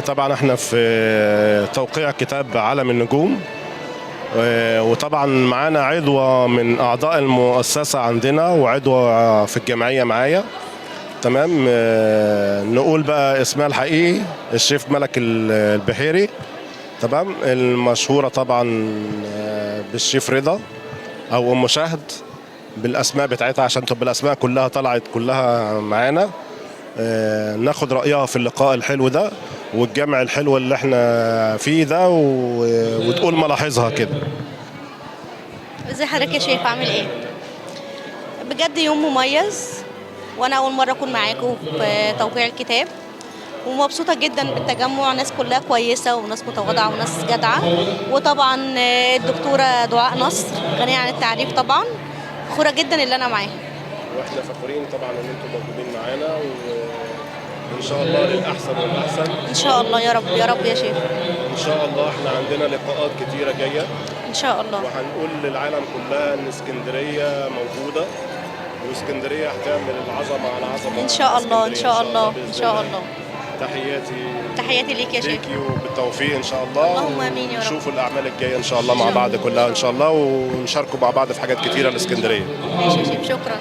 طبعا احنا في توقيع كتاب عالم النجوم. وطبعا معانا عضوة من أعضاء المؤسسة عندنا وعضوة في الجمعية معايا. تمام. نقول بقى اسمها الحقيقي الشيف ملك البحيري. تمام. المشهورة طبعا بالشيف رضا أو أم شهد بالأسماء بتاعتها عشان تبقى الأسماء كلها طلعت كلها معانا. ناخد رأيها في اللقاء الحلو ده والجمع الحلو اللي احنا فيه ده وتقول ملاحظها كده. ازي حضرتك يا شيخ، عامل ايه؟ بجد يوم مميز، وانا اول مره اكون معاكم في توقيع الكتاب، ومبسوطه جدا بالتجمع. ناس كلها كويسه وناس متواضعه وناس جدعه، وطبعا الدكتوره دعاء نصر غنيه عن التعريف. طبعا فخوره جدا اللي انا معاها، واحنا فخورين طبعا ان انتم موجودين معانا وان شاء الله للاحسن والاحسن. ان شاء الله يا رب يا رب يا شيخ. ان شاء الله احنا عندنا لقاءات كتيره جايه ان شاء الله، وهنقول للعالم كلها ان اسكندريه موجوده واسكندريه هتعمل العظمه على عظمه. ان شاء الله ان شاء الله ان شاء الله. الله. تحياتي ليك يا شيخ. ليكي وبالتوفيق ان شاء الله. اللهم امين يا رب. نشوفوا الاعمال الجايه ان شاء الله مع بعض كلها ان شاء الله ونشاركوا مع بعض في حاجات كتيره لاسكندريه. ماشي يا شيخ، شكرا.